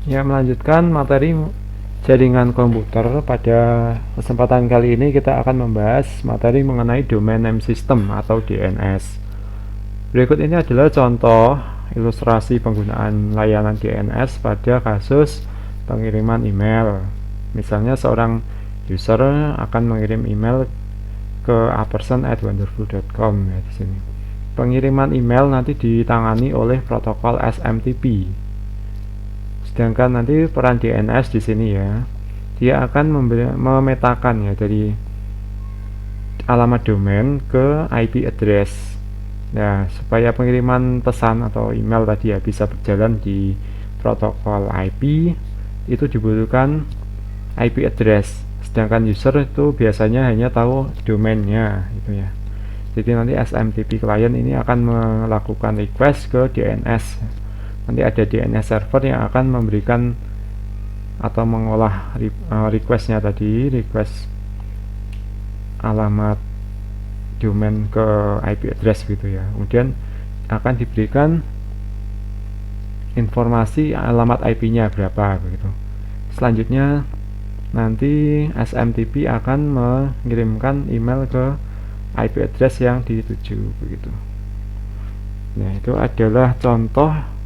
Ya, melanjutkan materi jaringan komputer. Pada kesempatan kali ini kita akan membahas materi mengenai Domain Name System atau DNS. Berikut ini adalah contoh ilustrasi penggunaan layanan DNS pada kasus pengiriman email. Misalnya seorang user akan mengirim email ke aperson@wonderful.com ya di sini. Pengiriman email nanti ditangani oleh protokol SMTP. Sedangkan nanti peran DNS di sini ya, dia akan memetakan ya dari alamat domain ke IP address. Nah, supaya pengiriman pesan atau email tadi ya bisa berjalan di protokol IP, itu dibutuhkan IP address. Sedangkan user itu biasanya hanya tahu domainnya itu ya. Jadi nanti SMTP client ini akan melakukan request ke DNS. Nanti ada DNS server yang akan memberikan atau mengolah requestnya tadi, request alamat domain ke IP address gitu ya. Kemudian akan diberikan informasi alamat IP-nya berapa begitu. Selanjutnya nanti SMTP akan mengirimkan email ke IP address yang dituju begitu. Nah, itu adalah contoh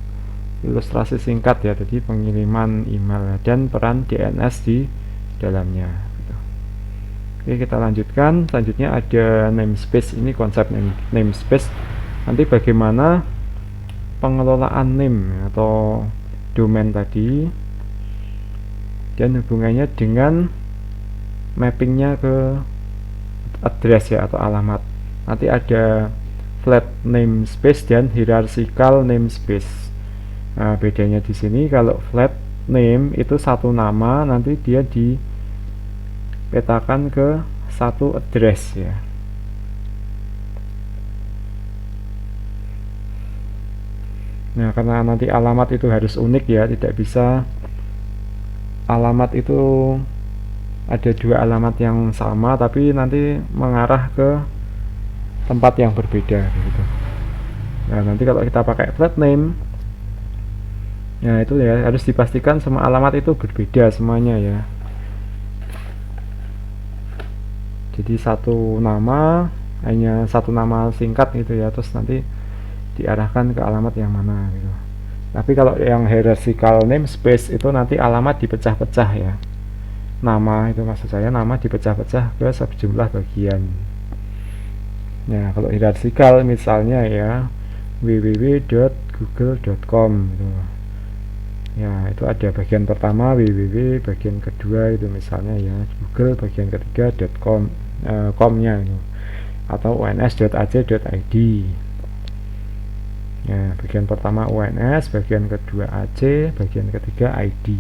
ilustrasi singkat ya, jadi pengiriman email dan peran DNS di dalamnya gitu. Oke, kita lanjutkan. Selanjutnya ada namespace. Ini konsep namespace. Nanti bagaimana pengelolaan name atau domain tadi dan hubungannya dengan mappingnya ke address ya atau alamat. Nanti ada flat namespace dan hierarchical namespace. Nah, bedanya di sini kalau flat name itu satu nama, nanti dia dipetakan ke satu address ya. Nah, karena nanti alamat itu harus unik ya, tidak bisa alamat itu ada dua alamat yang sama tapi nanti mengarah ke tempat yang berbeda gitu. Nah, nanti kalau kita pakai flat name, nah itu ya harus dipastikan semua alamat itu berbeda semuanya ya. Jadi satu nama, hanya satu nama singkat gitu ya, terus nanti diarahkan ke alamat yang mana gitu. Tapi kalau yang hierarchical namespace itu nanti alamat dipecah-pecah ya. Nama itu maksud saya, nama dipecah-pecah ke sejumlah bagian. Nah, kalau hierarchical misalnya ya www.google.com gitu. Ya, itu ada bagian pertama www, bagian kedua itu misalnya ya Google, bagian ketiga .com, com-nya gitu. Atau ons.ac.id. Ya, bagian pertama UNS, bagian kedua AC, bagian ketiga ID.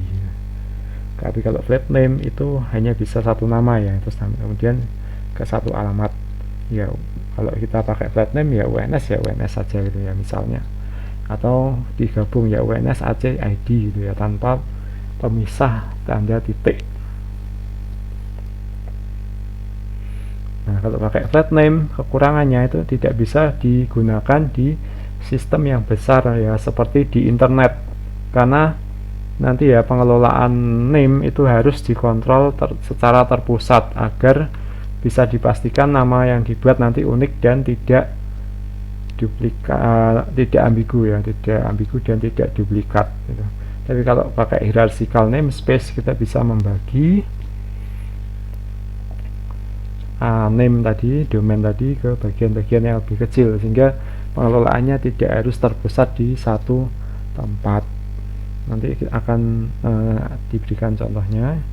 Tapi kalau flat name itu hanya bisa satu nama ya, terus kemudian ke satu alamat. Ya, kalau kita pakai flat name ya UNS saja gitu ya misalnya. Atau digabung ya UNS AC ID gitu ya tanpa pemisah tanda titik. Nah, kalau pakai flat name kekurangannya itu tidak bisa digunakan di sistem yang besar ya seperti di internet, karena nanti ya pengelolaan name itu harus dikontrol secara terpusat agar bisa dipastikan nama yang dibuat nanti unik dan tidak tidak ambigu ya, tidak ambigu dan tidak duplikat gitu. Tapi kalau pakai hierarchical namespace kita bisa membagi name tadi, domain tadi ke bagian-bagian yang lebih kecil sehingga pengelolaannya tidak harus terpusat di satu tempat. Nanti akan diberikan contohnya.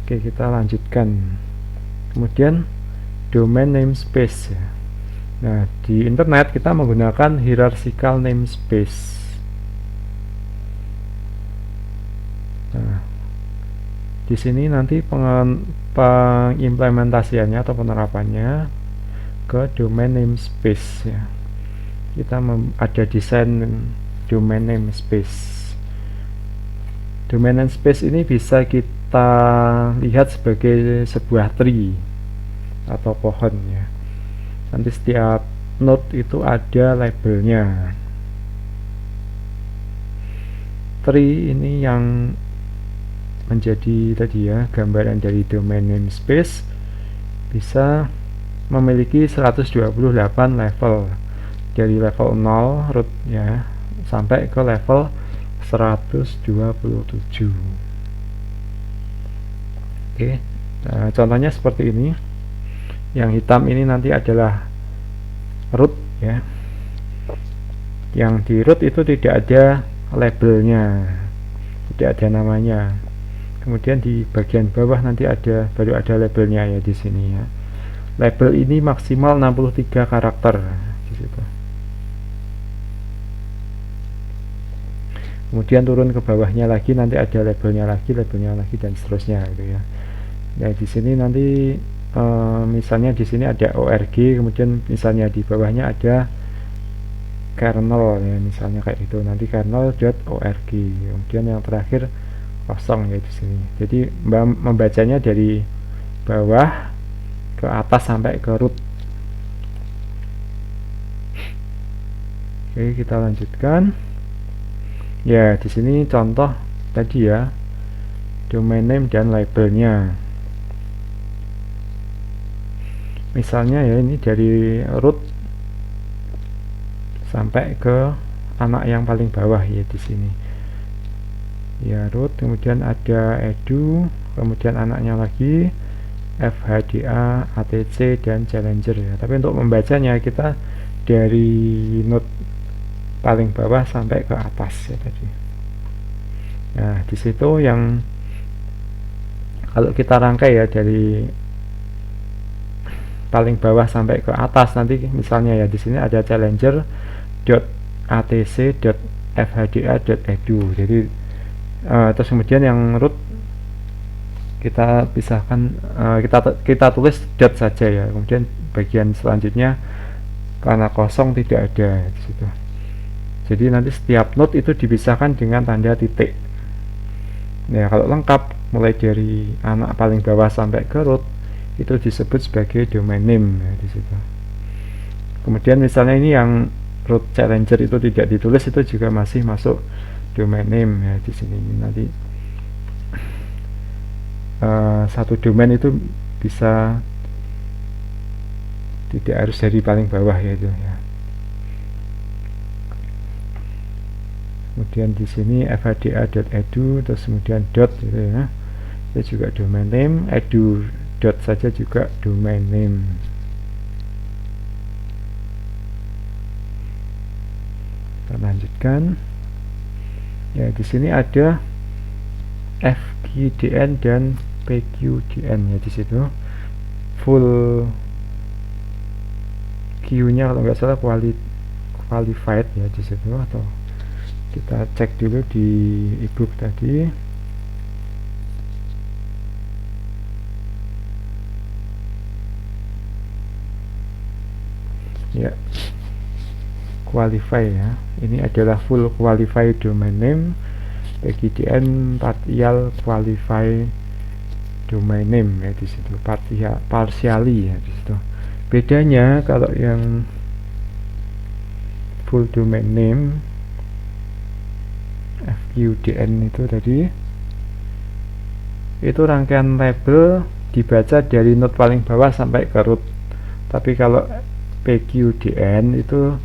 Oke, kita lanjutkan. Kemudian domain namespace ya. Nah, di internet kita menggunakan hierarchical namespace. Nah, di sini nanti pengimplementasiannya atau penerapannya ke domain namespace ya. Kita ada desain domain namespace. Domain namespace ini bisa kita lihat sebagai sebuah tree atau pohon ya. Nanti setiap node itu ada labelnya. tree ini yang menjadi tadi ya gambaran dari domain namespace bisa memiliki 128 level dari level 0 root ya sampai ke level 127. Oke, nah, contohnya seperti ini. Yang hitam ini nanti adalah root ya. Yang di root itu tidak ada labelnya, tidak ada namanya. Kemudian di bagian bawah nanti baru ada labelnya ya di sini ya. Label ini maksimal 63 karakter di situ. Kemudian turun ke bawahnya lagi nanti ada labelnya lagi dan seterusnya gitu ya. Nah, di sini nanti misalnya di sini ada org, kemudian misalnya di bawahnya ada kernel ya, misalnya kayak itu. Nanti kernel.org. Kemudian yang terakhir kosong ya di sini. Jadi membacanya dari bawah ke atas sampai ke root. Oke, kita lanjutkan. Ya, di sini contoh tadi ya, domain name dan labelnya. Misalnya ya ini dari root sampai ke anak yang paling bawah ya di sini. Ya root, kemudian ada edu, kemudian anaknya lagi FHDA, ATC dan challenger ya. Tapi untuk membacanya kita dari node paling bawah sampai ke atas ya tadi. Nah, di situ yang kalau kita rangkai ya dari paling bawah sampai ke atas nanti misalnya ya di sini ada challenger.atc.fhda.edu. Jadi terus kemudian yang root kita pisahkan, kita tulis dot saja ya. Kemudian bagian selanjutnya karena kosong tidak ada di situ. Jadi nanti setiap node itu dipisahkan dengan tanda titik. Nah, kalau lengkap mulai dari anak paling bawah sampai ke root itu disebut sebagai domain name ya, di situ. Kemudian misalnya ini yang root challenger itu tidak ditulis, itu juga masih masuk domain name ya di sini. Nanti satu domain itu bisa tidak harus dari paling bawah ya itu ya. Kemudian di sini fhda.edu terus kemudian dot gitu ya. Itu juga domain name, edu dot saja juga domain name. Kita lanjutkan. Ya, di sini ada fqdn dan pqdn ya di situ. Full Q-nya kalau nggak salah qualified ya di situ, atau kita cek dulu di ebook tadi. Ya, qualify ya, ini adalah full qualify domain name. PGDN partial qualify domain name ya di situ, partially ya di situ. Bedanya kalau yang full domain name FQDN itu tadi, itu rangkaian label dibaca dari node paling bawah sampai ke root. Tapi kalau PQDN itu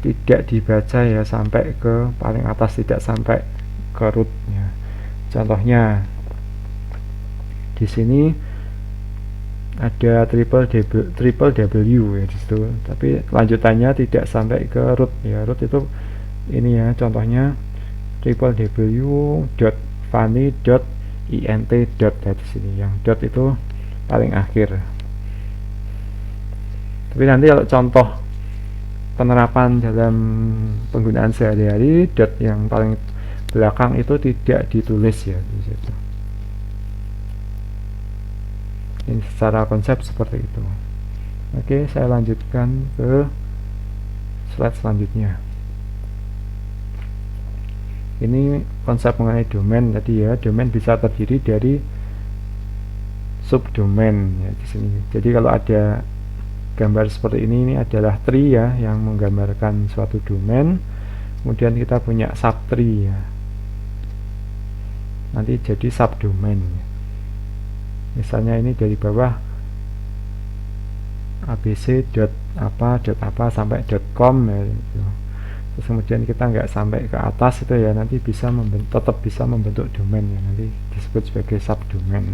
tidak dibaca ya sampai ke paling atas, tidak sampai ke root ya. Contohnya di sini ada triple W ya di situ, tapi lanjutannya tidak sampai ke root ya. Root itu ini ya, contohnya triple W dot funny dot int dot ya di sini. Yang dot itu paling akhir. Tapi nanti kalau contoh penerapan dalam penggunaan sehari-hari, dot yang paling belakang itu tidak ditulis ya di situ. Ini secara konsep seperti itu. Oke, saya lanjutkan ke slide selanjutnya. Ini konsep mengenai domain tadi ya. Domain bisa terdiri dari subdomain ya di sini. Jadi kalau ada gambar seperti ini adalah tree ya, yang menggambarkan suatu domain. kemudian kita punya subtree ya, nanti jadi subdomain ya. Misalnya ini dari bawah abc.apa sampai .com ya gitu. Terus kemudian kita nggak sampai ke atas itu ya, nanti bisa tetap bisa membentuk domain ya, nanti disebut sebagai subdomain.